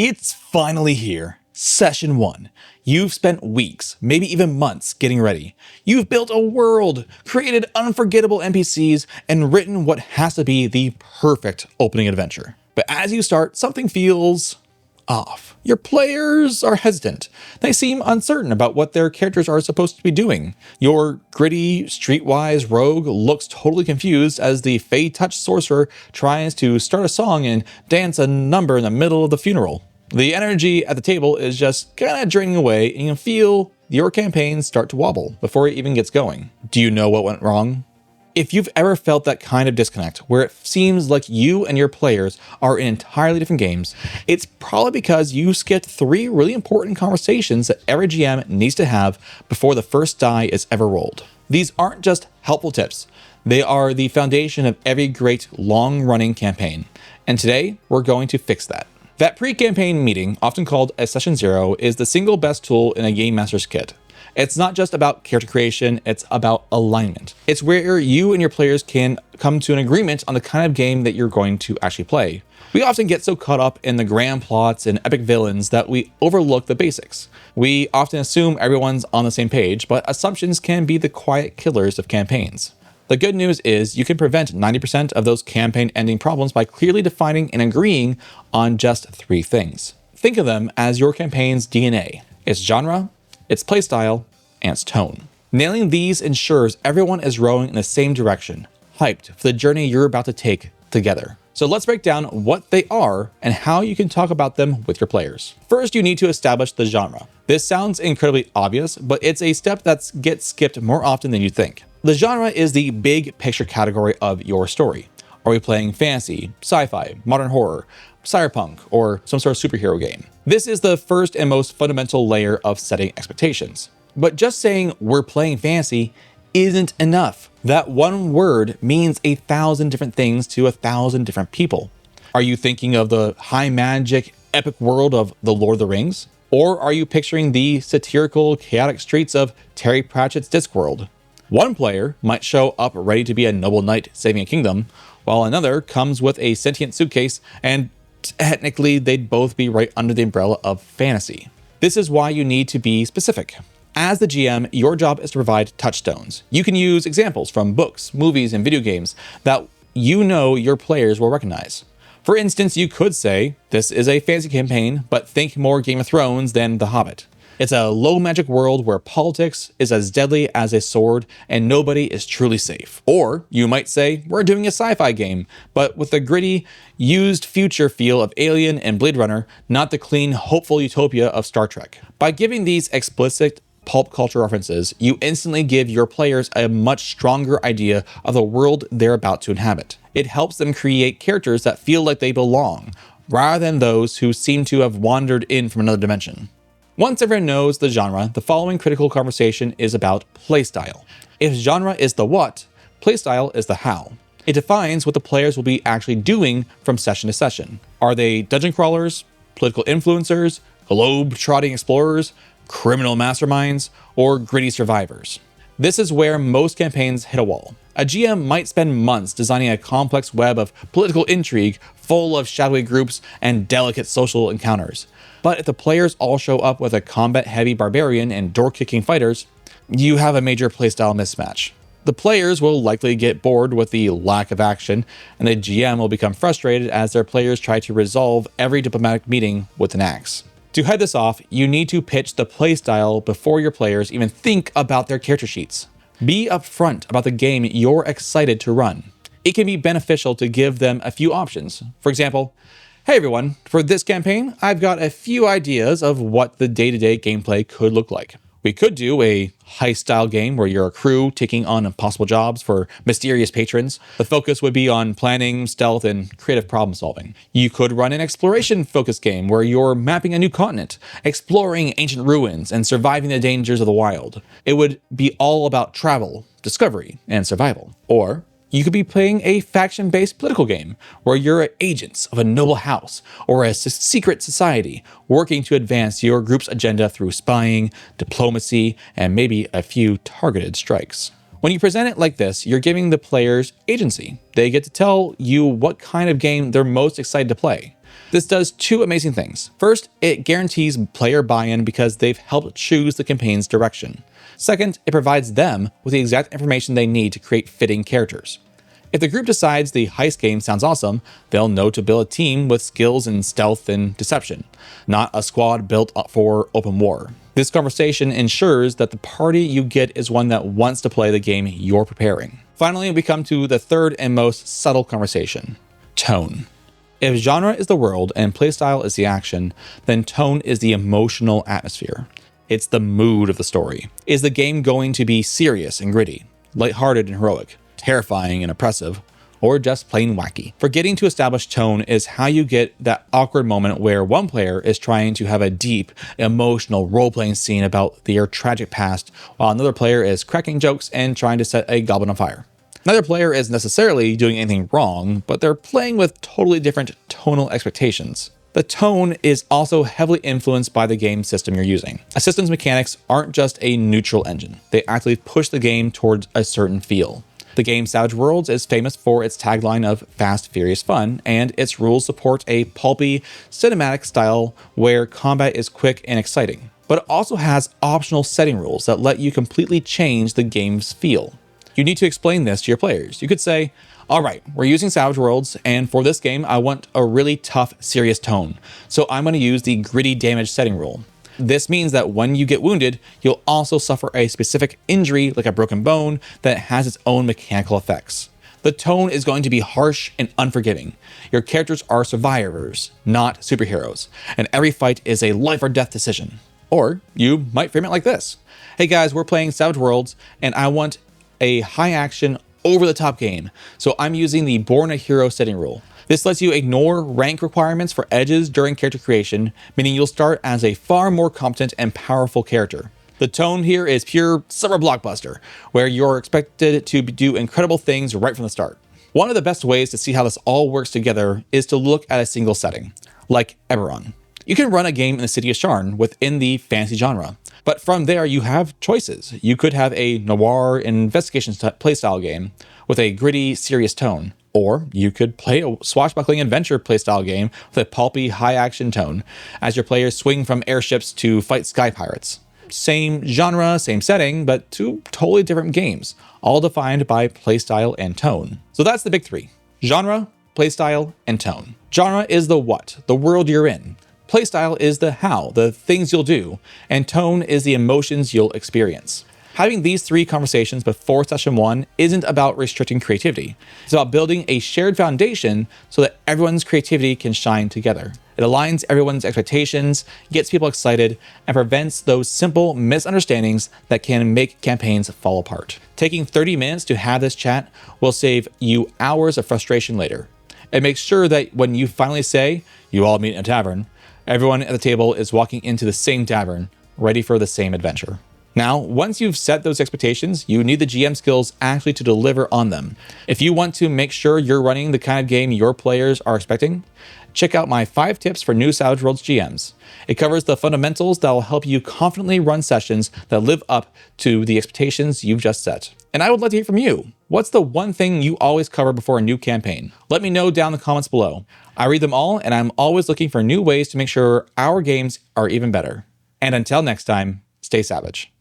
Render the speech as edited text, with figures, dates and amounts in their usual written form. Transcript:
It's finally here. Session 1. You've spent weeks, maybe even months getting ready. You've built a world, created unforgettable NPCs, and written what has to be the perfect opening adventure. But as you start, something feels off. Your players are hesitant. They seem uncertain about what their characters are supposed to be doing. Your gritty, streetwise rogue looks totally confused as the Fey Touch sorcerer tries to start a song and dance a number in the middle of the funeral. The energy at the table is just kind of draining away, and you feel your campaign start to wobble before it even gets going. Do you know what went wrong? If you've ever felt that kind of disconnect where it seems like you and your players are in entirely different games, it's probably because you skipped 3 really important conversations that every GM needs to have before the first die is ever rolled. These aren't just helpful tips. They are the foundation of every great long-running campaign. And today, we're going to fix that. That pre-campaign meeting, often called a Session 0, is the single best tool in a Game Master's kit. It's not just about character creation, it's about alignment. It's where you and your players can come to an agreement on the kind of game that you're going to actually play. We often get so caught up in the grand plots and epic villains that we overlook the basics. We often assume everyone's on the same page, but assumptions can be the quiet killers of campaigns. The good news is you can prevent 90% of those campaign ending problems by clearly defining and agreeing on just 3 things. Think of them as your campaign's DNA: its genre, its playstyle, and its tone. Nailing these ensures everyone is rowing in the same direction, hyped for the journey you're about to take together. So let's break down what they are and how you can talk about them with your players. First, you need to establish the genre. This sounds incredibly obvious, but it's a step that gets skipped more often than you think. The genre is the big picture category of your story. Are we playing fantasy, sci-fi, modern horror, cyberpunk, or some sort of superhero game? This is the first and most fundamental layer of setting expectations. But just saying we're playing fantasy isn't enough. That one word means 1,000 different things to 1,000 different people. Are you thinking of the high magic epic world of The Lord of the Rings? Or are you picturing the satirical, chaotic streets of Terry Pratchett's Discworld? One player might show up ready to be a noble knight saving a kingdom, while another comes with a sentient suitcase, and technically they'd both be right under the umbrella of fantasy. This is why you need to be specific. As the GM, your job is to provide touchstones. You can use examples from books, movies, and video games that you know your players will recognize. For instance, you could say, this is a fantasy campaign, but think more Game of Thrones than The Hobbit. It's a low magic world where politics is as deadly as a sword and nobody is truly safe. Or you might say, we're doing a sci-fi game, but with the gritty, used future feel of Alien and Blade Runner, not the clean, hopeful utopia of Star Trek. By giving these explicit pulp culture references, you instantly give your players a much stronger idea of the world they're about to inhabit. It helps them create characters that feel like they belong, rather than those who seem to have wandered in from another dimension. Once everyone knows the genre, the following critical conversation is about playstyle. If genre is the what, playstyle is the how. It defines what the players will be actually doing from session to session. Are they dungeon crawlers, political influencers, globe-trotting explorers, criminal masterminds, or gritty survivors? This is where most campaigns hit a wall. A GM might spend months designing a complex web of political intrigue full of shadowy groups and delicate social encounters. But if the players all show up with a combat-heavy barbarian and door-kicking fighters, you have a major playstyle mismatch. The players will likely get bored with the lack of action, and the GM will become frustrated as their players try to resolve every diplomatic meeting with an axe. To head this off, you need to pitch the playstyle before your players even think about their character sheets. Be upfront about the game you're excited to run. It can be beneficial to give them a few options. For example, hey everyone, for this campaign, I've got a few ideas of what the day-to-day gameplay could look like. We could do a heist-style game where you're a crew taking on impossible jobs for mysterious patrons. The focus would be on planning, stealth, and creative problem-solving. You could run an exploration-focused game where you're mapping a new continent, exploring ancient ruins, and surviving the dangers of the wild. It would be all about travel, discovery, and survival. Or you could be playing a faction-based political game where you're agents of a noble house or a secret society working to advance your group's agenda through spying, diplomacy, and maybe a few targeted strikes. When you present it like this, you're giving the players agency. They get to tell you what kind of game they're most excited to play. This does two amazing things. First, it guarantees player buy-in because they've helped choose the campaign's direction. Second, it provides them with the exact information they need to create fitting characters. If the group decides the heist game sounds awesome, they'll know to build a team with skills in stealth and deception, not a squad built for open war. This conversation ensures that the party you get is one that wants to play the game you're preparing. Finally, we come to the third and most subtle conversation: tone. If genre is the world and playstyle is the action, then tone is the emotional atmosphere. It's the mood of the story. Is the game going to be serious and gritty, lighthearted and heroic, terrifying and oppressive, or just plain wacky? Forgetting to establish tone is how you get that awkward moment where one player is trying to have a deep, emotional role-playing scene about their tragic past, while another player is cracking jokes and trying to set a goblin on fire. Neither player is necessarily doing anything wrong, but they're playing with totally different tonal expectations. The tone is also heavily influenced by the game system you're using. A system's mechanics aren't just a neutral engine. They actively push the game towards a certain feel. The game Savage Worlds is famous for its tagline of fast, furious fun, and its rules support a pulpy, cinematic style where combat is quick and exciting. But it also has optional setting rules that let you completely change the game's feel. You need to explain this to your players. You could say, all right, we're using Savage Worlds, and for this game, I want a really tough, serious tone. So I'm going to use the gritty damage setting rule. This means that when you get wounded, you'll also suffer a specific injury, like a broken bone, that has its own mechanical effects. The tone is going to be harsh and unforgiving. Your characters are survivors, not superheroes, and every fight is a life or death decision. Or you might frame it like this: hey guys, we're playing Savage Worlds, and I want a high action, over the top game, so I'm using the Born a Hero setting rule. This lets you ignore rank requirements for edges during character creation, meaning you'll start as a far more competent and powerful character. The tone here is pure summer blockbuster, where you're expected to do incredible things right from the start. One of the best ways to see how this all works together is to look at a single setting, like Eberron. You can run a game in the city of Sharn within the fantasy genre, but from there you have choices. You could have a noir investigation playstyle game with a gritty, serious tone, or you could play a swashbuckling adventure playstyle game with a pulpy, high-action tone, as your players swing from airships to fight sky pirates. Same genre, same setting, but two totally different games, all defined by playstyle and tone. So that's the big three: genre, playstyle, and tone. Genre is the what, the world you're in. Playstyle is the how, the things you'll do, and tone is the emotions you'll experience. Having these three conversations before session 1 isn't about restricting creativity. It's about building a shared foundation so that everyone's creativity can shine together. It aligns everyone's expectations, gets people excited, and prevents those simple misunderstandings that can make campaigns fall apart. Taking 30 minutes to have this chat will save you hours of frustration later. It makes sure that when you finally say, you all meet in a tavern, everyone at the table is walking into the same tavern, ready for the same adventure. Now, once you've set those expectations, you need the GM skills actually to deliver on them. If you want to make sure you're running the kind of game your players are expecting, check out my 5 tips for new Savage Worlds GMs. It covers the fundamentals that will help you confidently run sessions that live up to the expectations you've just set. And I would like to hear from you. What's the one thing you always cover before a new campaign? Let me know down in the comments below. I read them all, and I'm always looking for new ways to make sure our games are even better. And until next time, stay savage.